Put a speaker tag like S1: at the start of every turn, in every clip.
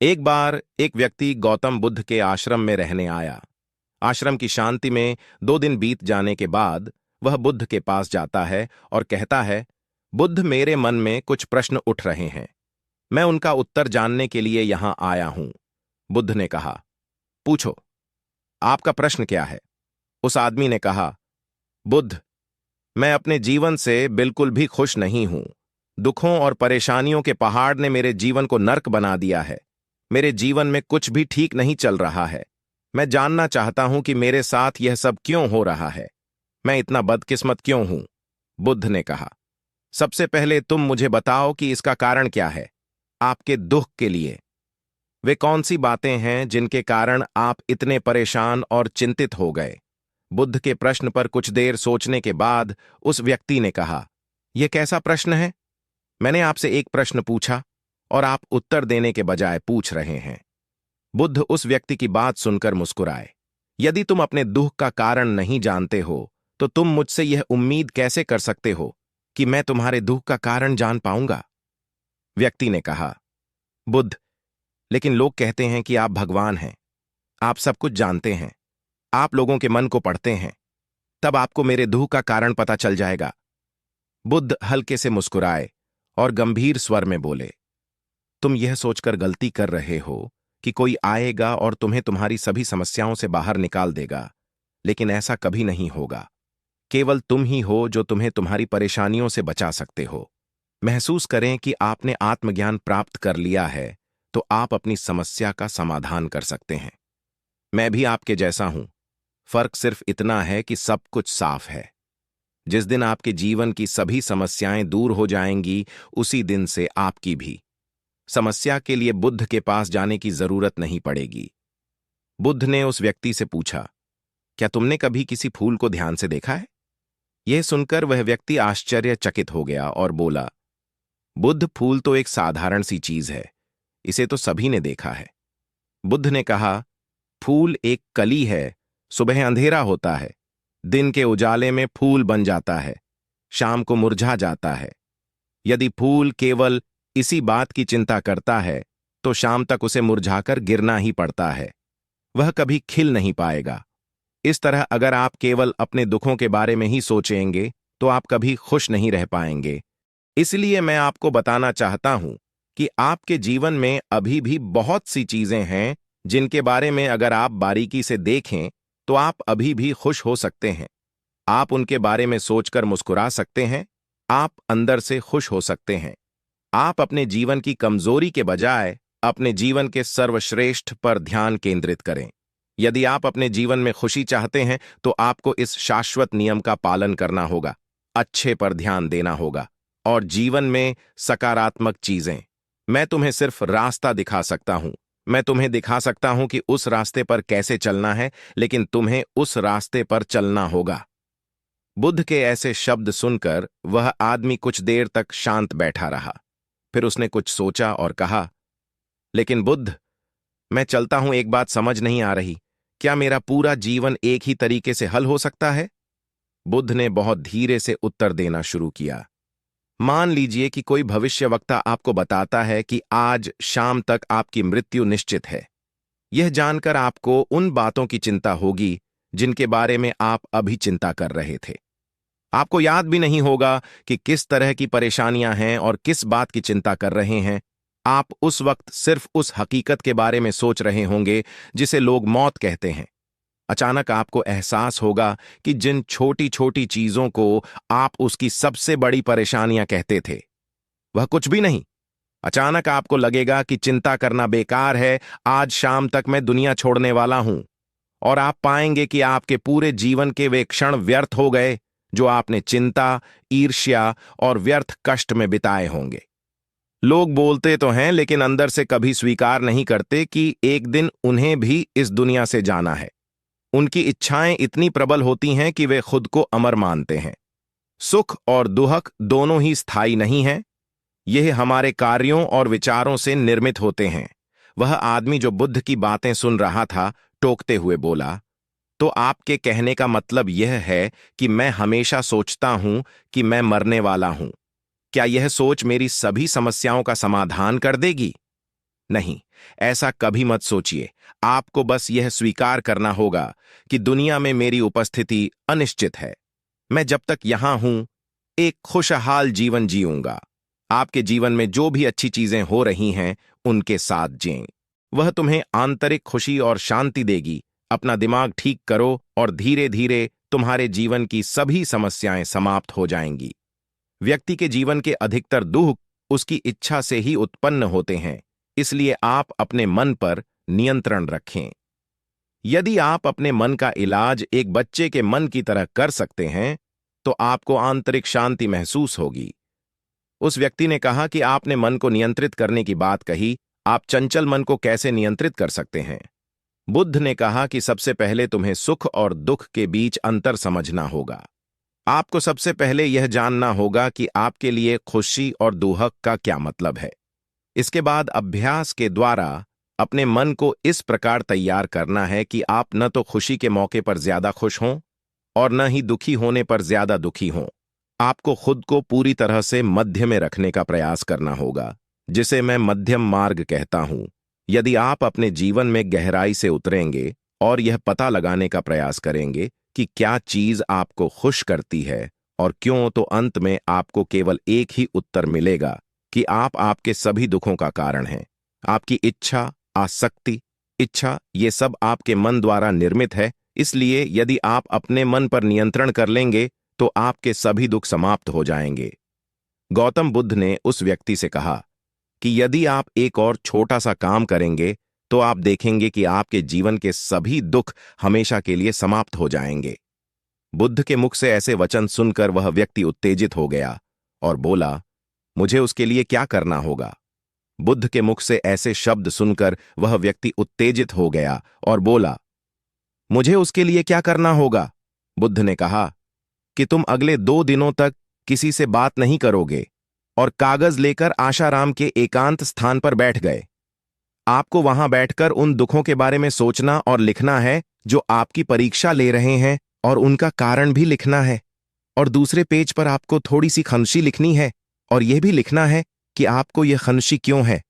S1: एक बार एक व्यक्ति गौतम बुद्ध के आश्रम में रहने आया। आश्रम की शांति में 2 दिन बीत जाने के बाद वह बुद्ध के पास जाता है और कहता है, बुद्ध, मेरे मन में कुछ प्रश्न उठ रहे हैं। मैं उनका उत्तर जानने के लिए यहां आया हूं। बुद्ध ने कहा, पूछो, आपका प्रश्न क्या है? उस आदमी ने कहा, बुद्ध, मैं अपने जीवन से बिल्कुल भी खुश नहीं हूं। दुखों और परेशानियों के पहाड़ ने मेरे जीवन को नर्क बना दिया है। मेरे जीवन में कुछ भी ठीक नहीं चल रहा है। मैं जानना चाहता हूं कि मेरे साथ यह सब क्यों हो रहा है। मैं इतना बदकिस्मत क्यों हूं? बुद्ध ने कहा, सबसे पहले तुम मुझे बताओ कि इसका कारण क्या है, आपके दुख के लिए। वे कौन सी बातें हैं जिनके कारण आप इतने परेशान और चिंतित हो गए? बुद्ध के प्रश्न पर कुछ देर सोचने के बाद उस व्यक्ति ने कहा, यह कैसा प्रश्न है? मैंने आपसे एक प्रश्न पूछा और आप उत्तर देने के बजाय पूछ रहे हैं। बुद्ध उस व्यक्ति की बात सुनकर मुस्कुराए। यदि तुम अपने दुख का कारण नहीं जानते हो, तो तुम मुझसे यह उम्मीद कैसे कर सकते हो कि मैं तुम्हारे दुख का कारण जान पाऊंगा? व्यक्ति ने कहा, बुद्ध, लेकिन लोग कहते हैं कि आप भगवान हैं। आप सब कुछ जानते हैं। आप लोगों के मन को पढ़ते हैं। तब आपको मेरे दुख का कारण पता चल जाएगा। बुद्ध हल्के से मुस्कुराए और गंभीर स्वर में बोले, तुम यह सोचकर गलती कर रहे हो कि कोई आएगा और तुम्हें तुम्हारी सभी समस्याओं से बाहर निकाल देगा, लेकिन ऐसा कभी नहीं होगा। केवल तुम ही हो जो तुम्हें तुम्हारी परेशानियों से बचा सकते हो। महसूस करें कि आपने आत्मज्ञान प्राप्त कर लिया है, तो आप अपनी समस्या का समाधान कर सकते हैं। मैं भी आपके जैसा हूं। फर्क सिर्फ इतना है कि सब कुछ साफ है। जिस दिन आपके जीवन की सभी समस्याएं दूर हो जाएंगी, उसी दिन से आपकी भी। समस्या के लिए बुद्ध के पास जाने की जरूरत नहीं पड़ेगी। बुद्ध ने उस व्यक्ति से पूछा, क्या तुमने कभी किसी फूल को ध्यान से देखा है? यह सुनकर वह व्यक्ति आश्चर्यचकित हो गया और बोला, बुद्ध, फूल तो एक साधारण सी चीज है। इसे तो सभी ने देखा है। बुद्ध ने कहा, फूल एक कली है। सुबह अंधेरा होता है, दिन के उजाले में फूल बन जाता है, शाम को मुरझा जाता है। यदि फूल केवल इसी बात की चिंता करता है, तो शाम तक उसे मुरझाकर गिरना ही पड़ता है। वह कभी खिल नहीं पाएगा। इस तरह अगर आप केवल अपने दुखों के बारे में ही सोचेंगे, तो आप कभी खुश नहीं रह पाएंगे। इसलिए मैं आपको बताना चाहता हूं कि आपके जीवन में अभी भी बहुत सी चीजें हैं जिनके बारे में अगर आप बारीकी से देखें, तो आप अभी भी खुश हो सकते हैं। आप उनके बारे में सोचकर मुस्कुरा सकते हैं। आप अंदर से खुश हो सकते हैं। आप अपने जीवन की कमजोरी के बजाय अपने जीवन के सर्वश्रेष्ठ पर ध्यान केंद्रित करें। यदि आप अपने जीवन में खुशी चाहते हैं, तो आपको इस शाश्वत नियम का पालन करना होगा, अच्छे पर ध्यान देना होगा और जीवन में सकारात्मक चीजें। मैं तुम्हें सिर्फ रास्ता दिखा सकता हूं। मैं तुम्हें दिखा सकता हूं कि उस रास्ते पर कैसे चलना है, लेकिन तुम्हें उस रास्ते पर चलना होगा। बुद्ध के ऐसे शब्द सुनकर वह आदमी कुछ देर तक शांत बैठा रहा। फिर उसने कुछ सोचा और कहा, लेकिन बुद्ध, मैं चलता हूं, एक बात समझ नहीं आ रही। क्या मेरा पूरा जीवन एक ही तरीके से हल हो सकता है? बुद्ध ने बहुत धीरे से उत्तर देना शुरू किया। मान लीजिए कि कोई भविष्यवक्ता आपको बताता है कि आज शाम तक आपकी मृत्यु निश्चित है। यह जानकर आपको उन बातों की चिंता होगी जिनके बारे में आप अभी चिंता कर रहे थे। आपको याद भी नहीं होगा कि किस तरह की परेशानियां हैं और किस बात की चिंता कर रहे हैं। आप उस वक्त सिर्फ उस हकीकत के बारे में सोच रहे होंगे जिसे लोग मौत कहते हैं। अचानक आपको एहसास होगा कि जिन छोटी छोटी चीजों को आप उसकी सबसे बड़ी परेशानियां कहते थे, वह कुछ भी नहीं। अचानक आपको लगेगा कि चिंता करना बेकार है, आज शाम तक मैं दुनिया छोड़ने वाला हूं। और आप पाएंगे कि आपके पूरे जीवन के वे क्षण व्यर्थ हो गए जो आपने चिंता, ईर्ष्या और व्यर्थ कष्ट में बिताए होंगे। लोग बोलते तो हैं, लेकिन अंदर से कभी स्वीकार नहीं करते कि एक दिन उन्हें भी इस दुनिया से जाना है। उनकी इच्छाएं इतनी प्रबल होती हैं कि वे खुद को अमर मानते हैं। सुख और दुख दोनों ही स्थायी नहीं हैं। यह हमारे कार्यों और विचारों से निर्मित होते हैं। वह आदमी जो बुद्ध की बातें सुन रहा था, टोकते हुए बोला, तो आपके कहने का मतलब यह है कि मैं हमेशा सोचता हूं कि मैं मरने वाला हूं। क्या यह सोच मेरी सभी समस्याओं का समाधान कर देगी? नहीं, ऐसा कभी मत सोचिए। आपको बस यह स्वीकार करना होगा कि दुनिया में मेरी उपस्थिति अनिश्चित है। मैं जब तक यहां हूं, एक खुशहाल जीवन जीऊंगा। आपके जीवन में जो भी अच्छी चीजें हो रही हैं, उनके साथ जिएं। वह तुम्हें आंतरिक खुशी और शांति देगी। अपना दिमाग ठीक करो और धीरे धीरे तुम्हारे जीवन की सभी समस्याएं समाप्त हो जाएंगी। व्यक्ति के जीवन के अधिकतर दुख उसकी इच्छा से ही उत्पन्न होते हैं, इसलिए आप अपने मन पर नियंत्रण रखें। यदि आप अपने मन का इलाज एक बच्चे के मन की तरह कर सकते हैं, तो आपको आंतरिक शांति महसूस होगी। उस व्यक्ति ने कहा कि आपने मन को नियंत्रित करने की बात कही, आप चंचल मन को कैसे नियंत्रित कर सकते हैं? बुद्ध ने कहा कि सबसे पहले तुम्हें सुख और दुख के बीच अंतर समझना होगा। आपको सबसे पहले यह जानना होगा कि आपके लिए खुशी और दुख का क्या मतलब है। इसके बाद अभ्यास के द्वारा अपने मन को इस प्रकार तैयार करना है कि आप न तो खुशी के मौके पर ज्यादा खुश हों और न ही दुखी होने पर ज्यादा दुखी हों। आपको खुद को पूरी तरह से मध्य में रखने का प्रयास करना होगा, जिसे मैं मध्यम मार्ग कहता हूं। यदि आप अपने जीवन में गहराई से उतरेंगे और यह पता लगाने का प्रयास करेंगे कि क्या चीज आपको खुश करती है और क्यों, तो अंत में आपको केवल एक ही उत्तर मिलेगा कि आप आपके सभी दुखों का कारण हैं। आपकी इच्छा, आसक्ति, इच्छा, ये सब आपके मन द्वारा निर्मित है। इसलिए यदि आप अपने मन पर नियंत्रण कर लेंगे, तो आपके सभी दुख समाप्त हो जाएंगे। गौतम बुद्ध ने उस व्यक्ति से कहा कि यदि आप एक और छोटा सा काम करेंगे, तो आप देखेंगे कि आपके जीवन के सभी दुख हमेशा के लिए समाप्त हो जाएंगे। बुद्ध के मुख से ऐसे वचन सुनकर वह व्यक्ति उत्तेजित हो गया और बोला, मुझे उसके लिए क्या करना होगा? बुद्ध के मुख से ऐसे शब्द सुनकर वह व्यक्ति उत्तेजित हो गया और बोला, मुझे उसके लिए क्या करना होगा? बुद्ध ने कहा कि तुम अगले 2 दिनों तक किसी से बात नहीं करोगे और कागज लेकर आशाराम के एकांत स्थान पर बैठ गए। आपको वहां बैठकर उन दुखों के बारे में सोचना और लिखना है जो आपकी परीक्षा ले रहे हैं, और उनका कारण भी लिखना है। और दूसरे पेज पर आपको थोड़ी सी खामोशी लिखनी है और यह भी लिखना है कि आपको यह खामोशी क्यों है।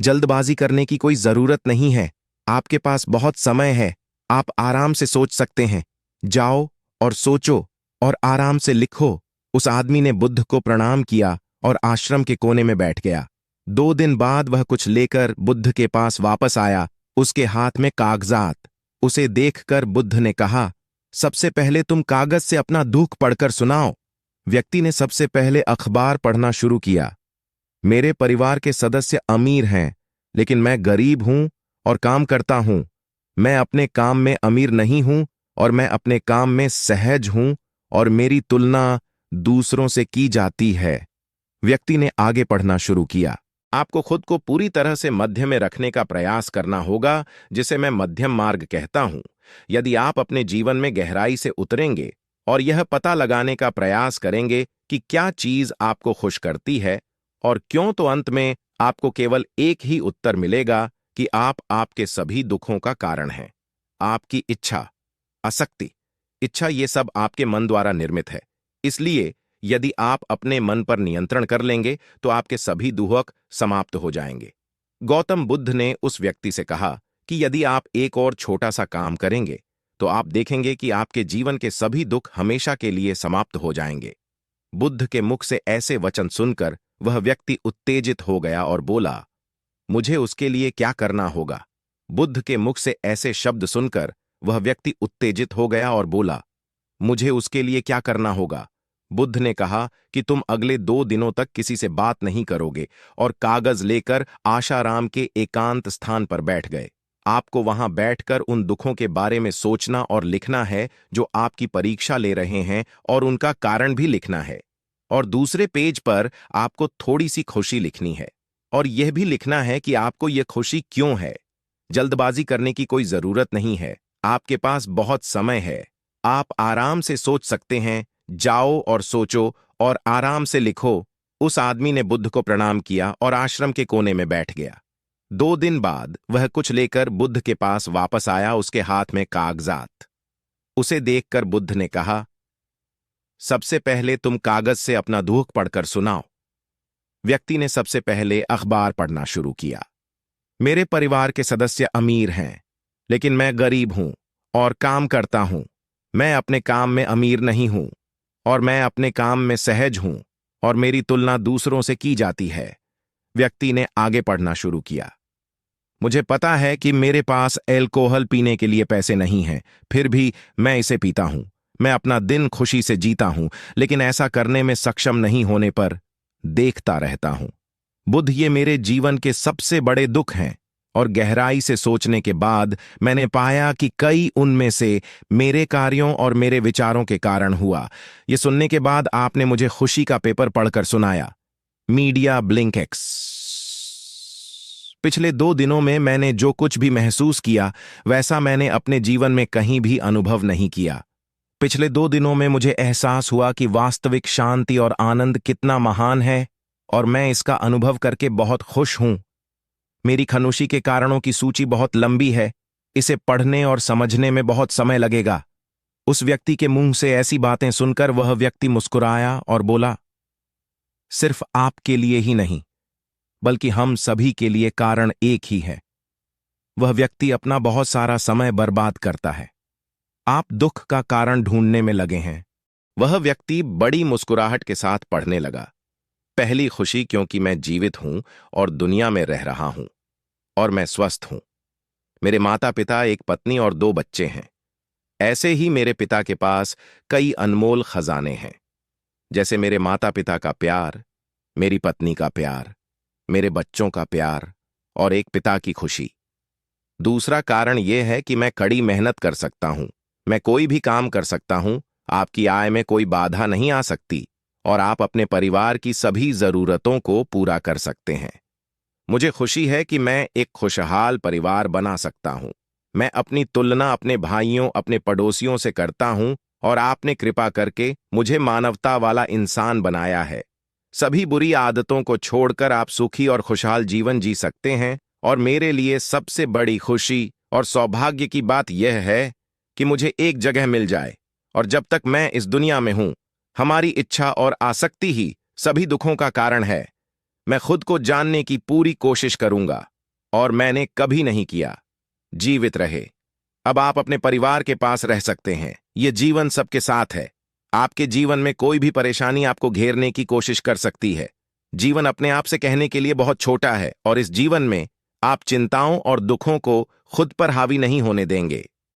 S1: जल्दबाजी करने की कोई जरूरत नहीं है। आपके पास बहुत समय है। आप आराम से सोच सकते हैं। जाओ और सोचो और आराम से लिखो। उस आदमी ने बुद्ध को प्रणाम किया और आश्रम के कोने में बैठ गया। 2 दिन बाद वह कुछ लेकर बुद्ध के पास वापस आया, उसके हाथ में कागजात। उसे देखकर बुद्ध ने कहा, सबसे पहले तुम कागज से अपना दुख पढ़कर सुनाओ। व्यक्ति ने सबसे पहले अखबार पढ़ना शुरू किया। मेरे परिवार के सदस्य अमीर हैं, लेकिन मैं गरीब हूं और काम करता हूं। मैं अपने काम में अमीर नहीं हूं और मैं अपने काम में सहज हूं और मेरी तुलना दूसरों से की जाती है। व्यक्ति ने आगे पढ़ना शुरू किया। आपको खुद को पूरी तरह से मध्य में रखने का प्रयास करना होगा, जिसे मैं मध्यम मार्ग कहता हूं। यदि आप अपने जीवन में गहराई से उतरेंगे और यह पता लगाने का प्रयास करेंगे कि क्या चीज आपको खुश करती है और क्यों, तो अंत में आपको केवल एक ही उत्तर मिलेगा कि आप आपके सभी दुखों का कारण हैं। आपकी इच्छा, आसक्ति, इच्छा, ये सब आपके मन द्वारा निर्मित है। इसलिए यदि आप अपने मन पर नियंत्रण कर लेंगे, तो आपके सभी दुख समाप्त हो जाएंगे। गौतम बुद्ध ने उस व्यक्ति से कहा कि यदि आप एक और छोटा सा काम करेंगे, तो आप देखेंगे कि आपके जीवन के सभी दुख हमेशा के लिए समाप्त हो जाएंगे। बुद्ध के मुख से ऐसे वचन सुनकर वह व्यक्ति उत्तेजित हो गया और बोला, मुझे उसके लिए क्या करना होगा? बुद्ध के मुख से ऐसे शब्द सुनकर वह व्यक्ति उत्तेजित हो गया और बोला, मुझे उसके लिए क्या करना होगा? बुद्ध ने कहा कि तुम अगले 2 दिनों तक किसी से बात नहीं करोगे और कागज लेकर आशाराम के एकांत स्थान पर बैठ गए। आपको वहां बैठकर उन दुखों के बारे में सोचना और लिखना है जो आपकी परीक्षा ले रहे हैं, और उनका कारण भी लिखना है। और दूसरे पेज पर आपको थोड़ी सी खुशी लिखनी है और यह भी लिखना है कि आपको यह खुशी क्यों है। जल्दबाजी करने की कोई जरूरत नहीं है। आपके पास बहुत समय है। आप आराम से सोच सकते हैं। जाओ और सोचो और आराम से लिखो। उस आदमी ने बुद्ध को प्रणाम किया और आश्रम के कोने में बैठ गया। 2 दिन बाद वह कुछ लेकर बुद्ध के पास वापस आया, उसके हाथ में कागजात। उसे देखकर बुद्ध ने कहा, सबसे पहले तुम कागज से अपना दुख पढ़कर सुनाओ। व्यक्ति ने सबसे पहले अखबार पढ़ना शुरू किया। मेरे परिवार के सदस्य अमीर हैं, लेकिन मैं गरीब हूं और काम करता हूं। मैं अपने काम में अमीर नहीं हूं और मैं अपने काम में सहज हूं और मेरी तुलना दूसरों से की जाती है। व्यक्ति ने आगे पढ़ना शुरू किया। मुझे पता है कि मेरे पास अल्कोहल पीने के लिए पैसे नहीं हैं, फिर भी मैं इसे पीता हूं। मैं अपना दिन खुशी से जीता हूं, लेकिन ऐसा करने में सक्षम नहीं होने पर देखता रहता हूं। बुद्ध, ये मेरे जीवन के सबसे बड़े दुख हैं और गहराई से सोचने के बाद मैंने पाया कि कई उनमें से मेरे कार्यों और मेरे विचारों के कारण हुआ। ये सुनने के बाद आपने मुझे खुशी का पेपर पढ़कर सुनाया। Media blink x. पिछले 2 दिनों में मैंने जो कुछ भी महसूस किया वैसा मैंने अपने जीवन में कहीं भी अनुभव नहीं किया। पिछले 2 दिनों में मुझे एहसास हुआ कि वास्तविक शांति और आनंद कितना महान है और मैं इसका अनुभव करके बहुत खुश हूं। मेरी खामोशी के कारणों की सूची बहुत लंबी है। इसे पढ़ने और समझने में बहुत समय लगेगा। उस व्यक्ति के मुंह से ऐसी बातें सुनकर वह व्यक्ति मुस्कुराया और बोला, सिर्फ आपके लिए ही नहीं, बल्कि हम सभी के लिए कारण एक ही है। वह व्यक्ति अपना बहुत सारा समय बर्बाद करता है। आप दुख का कारण ढूंढने में लगे हैं। वह व्यक्ति बड़ी मुस्कुराहट के साथ पढ़ने लगा। पहली खुशी, क्योंकि मैं जीवित हूं और दुनिया में रह रहा हूं और मैं स्वस्थ हूं। मेरे माता पिता, एक पत्नी और 2 बच्चे हैं। ऐसे ही मेरे पिता के पास कई अनमोल खजाने हैं, जैसे मेरे माता पिता का प्यार, मेरी पत्नी का प्यार, मेरे बच्चों का प्यार और एक पिता की खुशी। दूसरा कारण यह है कि मैं कड़ी मेहनत कर सकता हूं। मैं कोई भी काम कर सकता हूं। आपकी आय में कोई बाधा नहीं आ सकती और आप अपने परिवार की सभी जरूरतों को पूरा कर सकते हैं। मुझे खुशी है कि मैं एक खुशहाल परिवार बना सकता हूं। मैं अपनी तुलना अपने भाइयों, अपने पड़ोसियों से करता हूं और आपने कृपा करके मुझे मानवता वाला इंसान बनाया है। सभी बुरी आदतों को छोड़कर आप सुखी और खुशहाल जीवन जी सकते हैं और मेरे लिए सबसे बड़ी खुशी और सौभाग्य की बात यह है कि मुझे एक जगह मिल जाए और जब तक मैं इस दुनिया में हूं, हमारी इच्छा और आसक्ति ही सभी दुखों का कारण है। मैं खुद को जानने की पूरी कोशिश करूंगा और मैंने कभी नहीं किया। जीवित रहे। अब आप अपने परिवार के पास रह सकते हैं। यह जीवन सबके साथ है। आपके जीवन में कोई भी परेशानी आपको घेरने की कोशिश कर सकती है। जीवन अपने आप से कहने के लिए बहुत छोटा है और इस जीवन में आप चिंताओं और दुखों को खुद पर हावी नहीं होने देंगे।